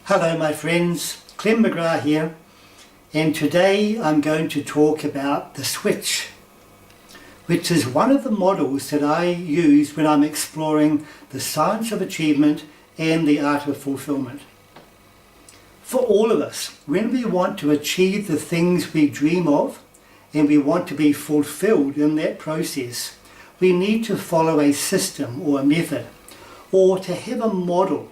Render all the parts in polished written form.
Hello my friends, Clem McGrath here, and today I'm going to talk about the switch, which is one of the models that I use when I'm exploring the science of achievement and the art of fulfillment. For all of us, when we want to achieve the things we dream of and we want to be fulfilled in that process, we need to follow a system or a method, or to have a model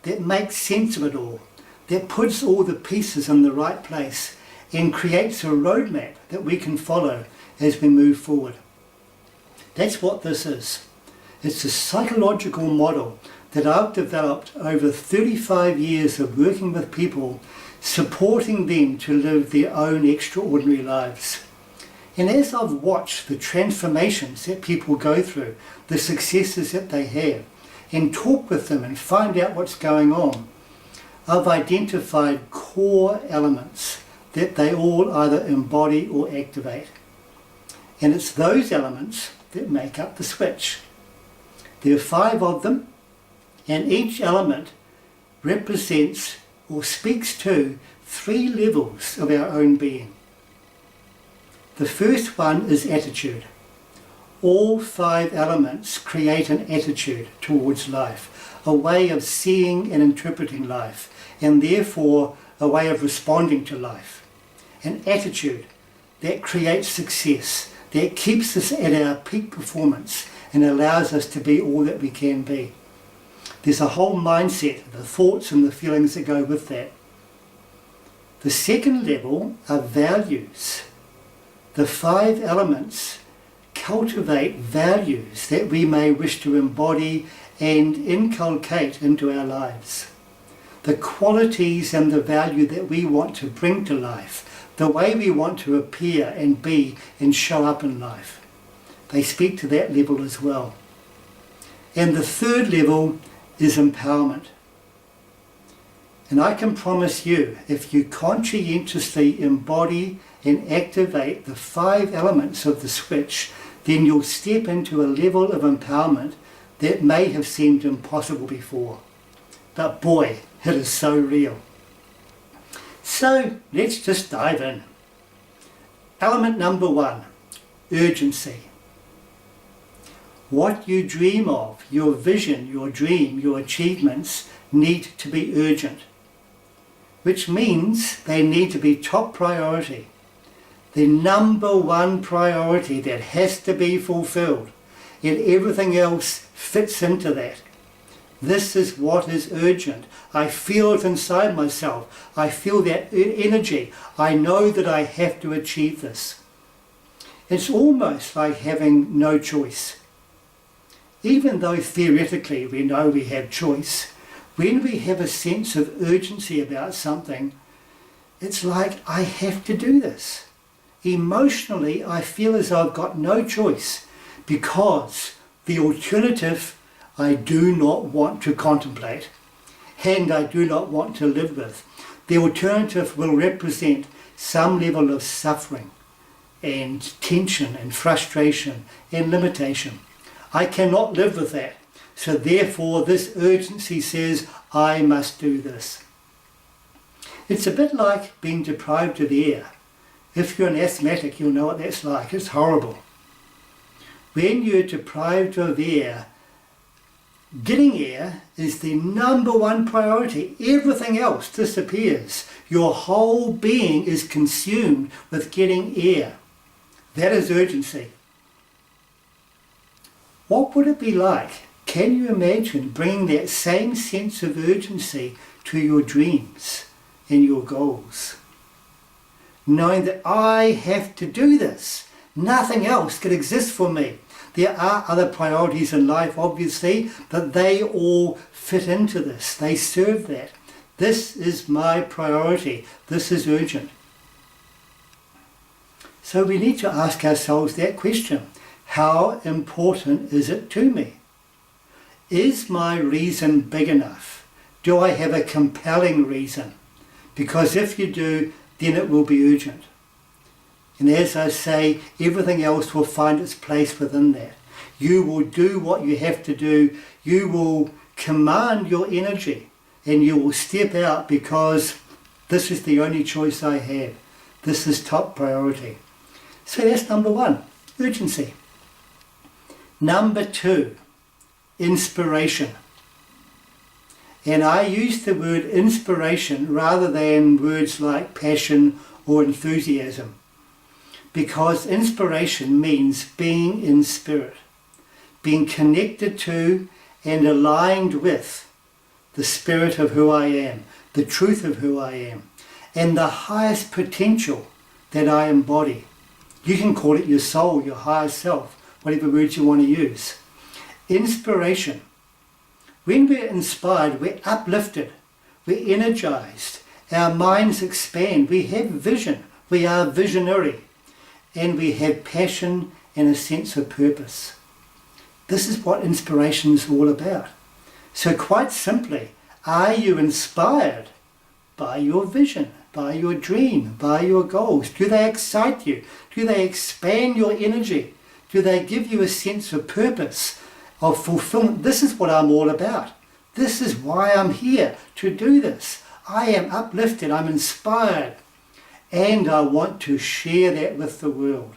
that makes sense of it all, that puts all the pieces in the right place and creates a roadmap that we can follow as we move forward. That's what this is. It's a psychological model that I've developed over 35 years of working with people, supporting them to live their own extraordinary lives. And as I've watched the transformations that people go through, the successes that they have, and talk with them and find out what's going on, I've identified core elements that they all either embody or activate. And it's those elements that make up the switch. There are 5 of them, and each element represents or speaks to 3 levels of our own being. The first one is attitude. All 5 elements create an attitude towards life, a way of seeing and interpreting life, and therefore a way of responding to life. An attitude that creates success, that keeps us at our peak performance and allows us to be all that we can be. There's a whole mindset, the thoughts and the feelings that go with that. The second level are values. The 5 elements cultivate values that we may wish to embody and inculcate into our lives. The qualities and the value that we want to bring to life, the way we want to appear and be and show up in life. They speak to that level as well. And the third level is empowerment. And I can promise you, if you conscientiously embody and activate the 5 elements of the switch, then you'll step into a level of empowerment that may have seemed impossible before. But boy, it is so real. So let's just dive in. Element number 1, urgency. What you dream of, your vision, your dream, your achievements need to be urgent, which means they need to be top priority. The number 1 priority that has to be fulfilled, and everything else fits into that. This is what is urgent. I feel it inside myself. I feel that energy. I know that I have to achieve this. It's almost like having no choice. Even though theoretically we know we have choice, when we have a sense of urgency about something, it's like I have to do this. Emotionally, I feel as though I've got no choice, because the alternative I do not want to contemplate and I do not want to live with. The alternative will represent some level of suffering and tension and frustration and limitation. I cannot live with that. So therefore this urgency says I must do this. It's a bit like being deprived of air. If you're an asthmatic, you'll know what that's like. It's horrible. When you're deprived of air, getting air is the number 1 priority. Everything else disappears. Your whole being is consumed with getting air. That is urgency. What would it be like? Can you imagine bringing that same sense of urgency to your dreams and your goals? Knowing that I have to do this. Nothing else could exist for me. There are other priorities in life, obviously, but they all fit into this. They serve that. This is my priority. This is urgent. So we need to ask ourselves that question. How important is it to me? Is my reason big enough? Do I have a compelling reason? Because if you do, then it will be urgent. And as I say, everything else will find its place within that. You will do what you have to do. You will command your energy and you will step out because this is the only choice I have. This is top priority. So that's number one, urgency. Number two, inspiration. And I use the word inspiration rather than words like passion or enthusiasm, because inspiration means being in spirit, being connected to and aligned with the spirit of who I am, the truth of who I am, and the highest potential that I embody. You can call it your soul, your higher self, whatever words you want to use. Inspiration. When we're inspired, we're uplifted, we're energized, our minds expand, we have vision, we are visionary, and we have passion and a sense of purpose. This is what inspiration is all about. So quite simply, are you inspired by your vision, by your dream, by your goals? Do they excite you? Do they expand your energy? Do they give you a sense of purpose, of fulfillment? This is what I'm all about. This is why I'm here, to do this. I am uplifted, I'm inspired, and I want to share that with the world.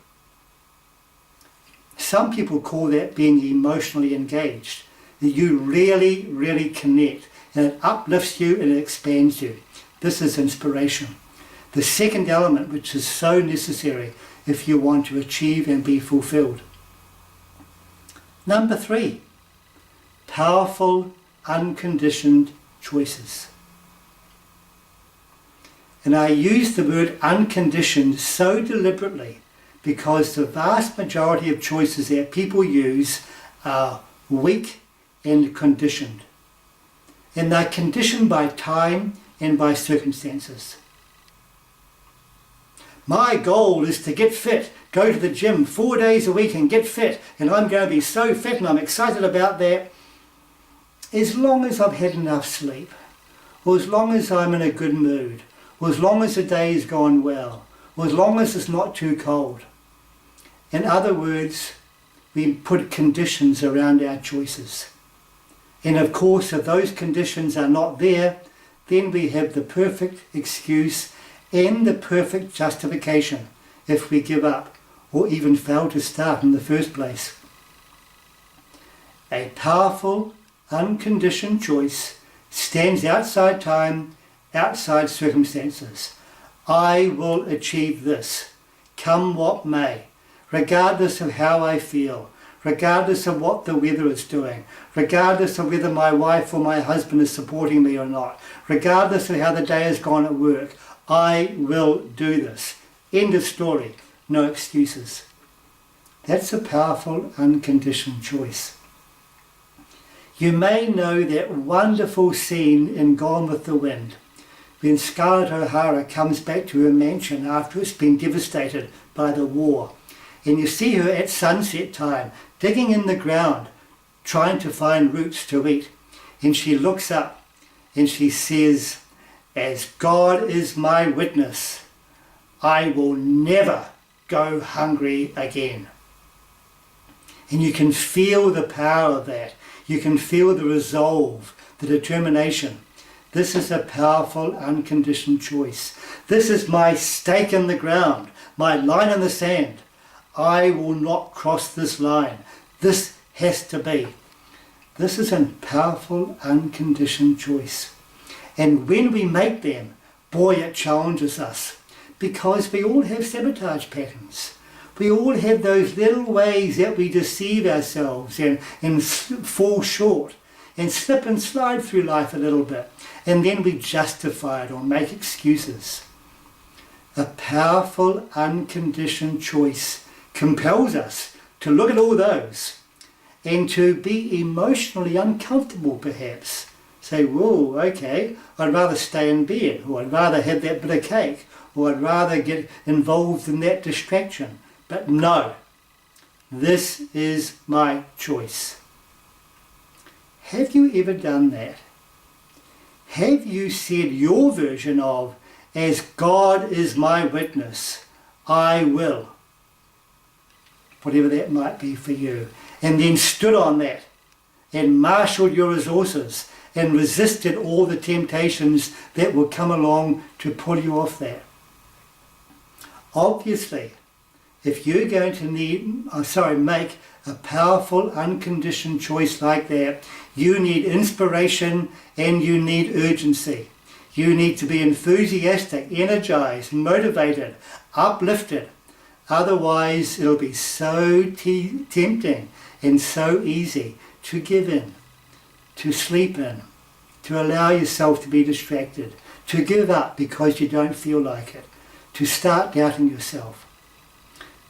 Some people call that being emotionally engaged. That you really, really connect, and it uplifts you and it expands you. This is inspiration. The second element, which is so necessary if you want to achieve and be fulfilled. Number three, powerful, unconditioned choices. And I use the word unconditioned so deliberately because the vast majority of choices that people use are weak and conditioned. And they're conditioned by time and by circumstances. My goal is to get fit, go to the gym 4 days a week and get fit, and I'm going to be so fit and I'm excited about that. As long as I've had enough sleep, or as long as I'm in a good mood, or as long as the day's gone well, or as long as it's not too cold. In other words, we put conditions around our choices. And of course, if those conditions are not there, then we have the perfect excuse and the perfect justification if we give up or even fail to start in the first place. A powerful, unconditioned choice stands outside time, outside circumstances. I will achieve this, come what may, regardless of how I feel, regardless of what the weather is doing, regardless of whether my wife or my husband is supporting me or not, regardless of how the day has gone at work. I will do this. End of story. No excuses. That's a powerful, unconditioned choice. You may know that wonderful scene in Gone with the Wind, when Scarlett O'Hara comes back to her mansion after it's been devastated by the war. And you see her at sunset time, digging in the ground, trying to find roots to eat. And she looks up and she says, "As God is my witness, I will never go hungry again." And you can feel the power of that. You can feel the resolve, the determination. This is a powerful, unconditioned choice. This is my stake in the ground, my line in the sand. I will not cross this line. This has to be. This is a powerful, unconditioned choice. And when we make them, boy, it challenges us. Because we all have sabotage patterns. We all have those little ways that we deceive ourselves and fall short and slip and slide through life a little bit. And then we justify it or make excuses. A powerful, unconditioned choice compels us to look at all those and to be emotionally uncomfortable perhaps. Say, whoa, okay, I'd rather stay in bed, or I'd rather have that bit of cake, or I'd rather get involved in that distraction. But no, this is my choice. Have you ever done that? Have you said your version of, "As God is my witness, I will," whatever that might be for you, and then stood on that and marshalled your resources and resisted all the temptations that will come along to pull you off that. Obviously, if you're going to make a powerful, unconditioned choice like that, you need inspiration and you need urgency. You need to be enthusiastic, energized, motivated, uplifted. Otherwise, it'll be so tempting and so easy to give in, to sleep in, to allow yourself to be distracted, to give up because you don't feel like it, to start doubting yourself.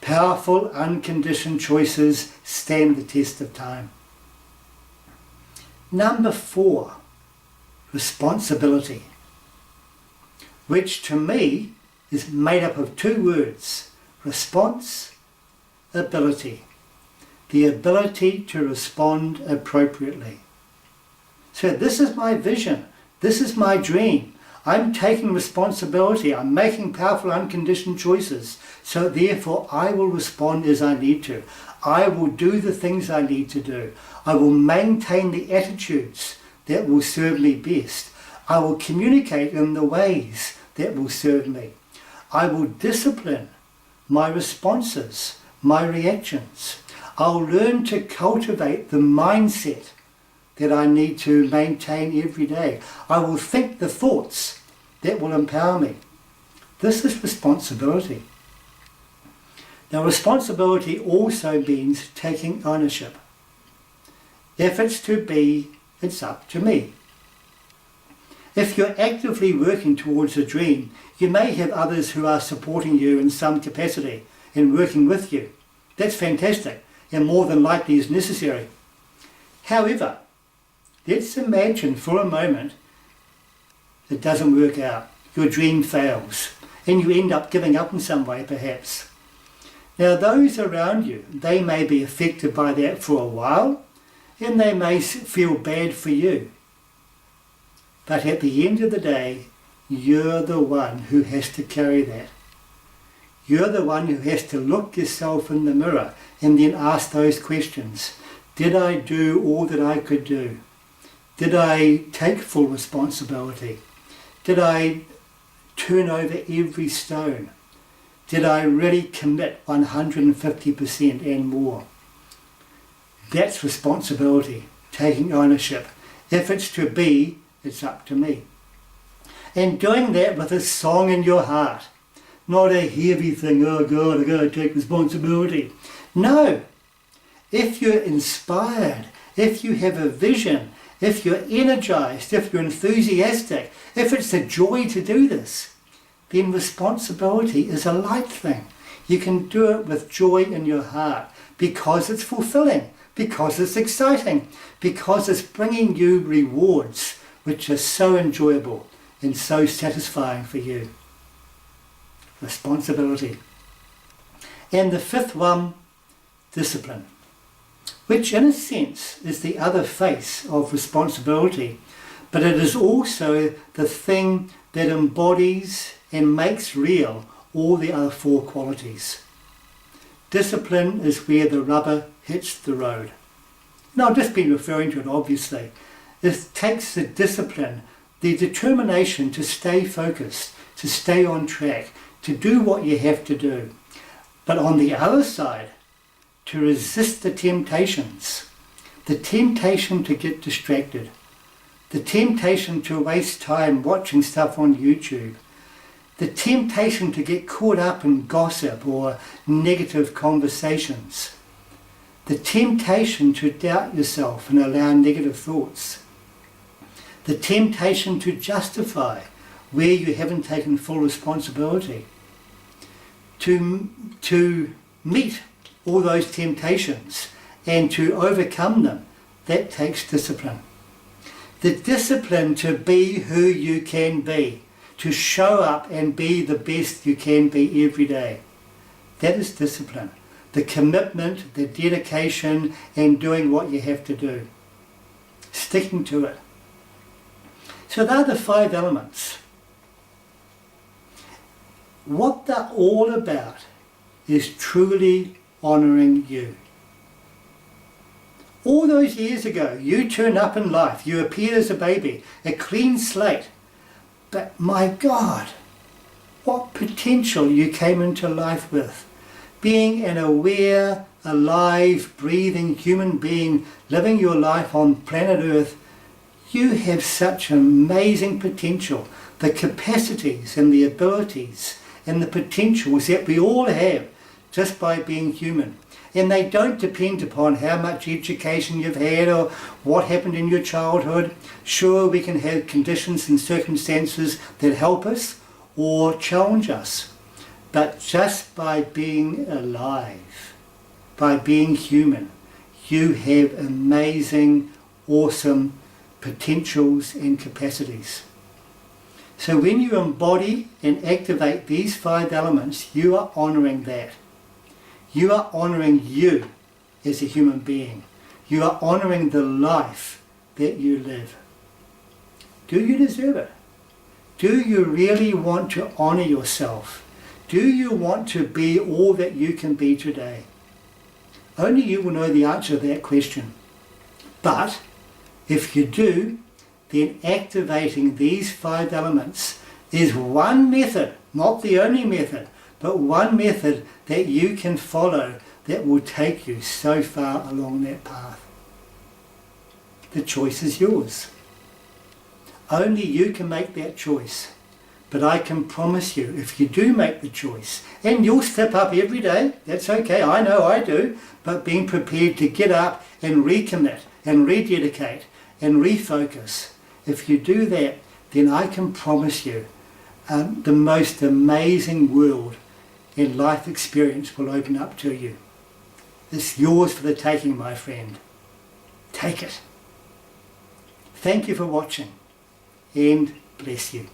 Powerful, unconditioned choices stand the test of time. Number 4, responsibility, which to me is made up of 2 words, response, ability. The ability to respond appropriately. So this is my vision. This is my dream. I'm taking responsibility. I'm making powerful, unconditioned choices. So therefore, I will respond as I need to. I will do the things I need to do. I will maintain the attitudes that will serve me best. I will communicate in the ways that will serve me. I will discipline my responses, my reactions. I'll learn to cultivate the mindset that I need to maintain every day. I will think the thoughts that will empower me. This is responsibility. Now, responsibility also means taking ownership. If it's to be, it's up to me. If you're actively working towards a dream, you may have others who are supporting you in some capacity and working with you. That's fantastic and more than likely is necessary. However, let's imagine for a moment it doesn't work out. Your dream fails and you end up giving up in some way perhaps. Now those around you, they may be affected by that for a while and they may feel bad for you. But at the end of the day, you're the one who has to carry that. You're the one who has to look yourself in the mirror and then ask those questions. Did I do all that I could do? Did I take full responsibility? Did I turn over every stone? Did I really commit 150% and more? That's responsibility, taking ownership. If it's to be, it's up to me. And doing that with a song in your heart. Not a heavy thing, oh God, I've got to take responsibility. No. If you're inspired, if you have a vision, if you're energized, if you're enthusiastic, if it's a joy to do this, then responsibility is a light thing. You can do it with joy in your heart because it's fulfilling, because it's exciting, because it's bringing you rewards which are so enjoyable and so satisfying for you. Responsibility. And the 5th one, discipline, which in a sense is the other face of responsibility, but it is also the thing that embodies and makes real all the other 4 qualities. Discipline is where the rubber hits the road. And I've just been referring to it obviously. It takes the discipline, the determination to stay focused, to stay on track, to do what you have to do. But on the other side, to resist the temptations, the temptation to get distracted, the temptation to waste time watching stuff on YouTube, the temptation to get caught up in gossip or negative conversations, the temptation to doubt yourself and allow negative thoughts, the temptation to justify where you haven't taken full responsibility, to meet all those temptations and to overcome them, that takes discipline. The discipline to be who you can be, to show up and be the best you can be every day. That is discipline. The commitment, the dedication, and doing what you have to do. Sticking to it. So they're the 5 elements. What they're all about is truly honouring you. All those years ago, you turned up in life, you appeared as a baby, a clean slate. But my God, what potential you came into life with. Being an aware, alive, breathing human being, living your life on planet Earth, you have such amazing potential. The capacities and the abilities and the potentials that we all have just by being human. And they don't depend upon how much education you've had or what happened in your childhood. Sure, we can have conditions and circumstances that help us or challenge us. But just by being alive, by being human, you have amazing, awesome potentials and capacities. So when you embody and activate these 5 elements, you are honouring that. You are honouring you as a human being. You are honouring the life that you live. Do you deserve it? Do you really want to honour yourself? Do you want to be all that you can be today? Only you will know the answer to that question. But if you do, then activating these 5 elements is one method, not the only method, but one method that you can follow that will take you so far along that path. The choice is yours. Only you can make that choice. But I can promise you, if you do make the choice, and you'll step up every day, that's okay, I know I do, but being prepared to get up and recommit and rededicate and refocus, if you do that, then I can promise you the most amazing world and life experience will open up to you. It's yours for the taking, my friend. Take it. Thank you for watching, and bless you.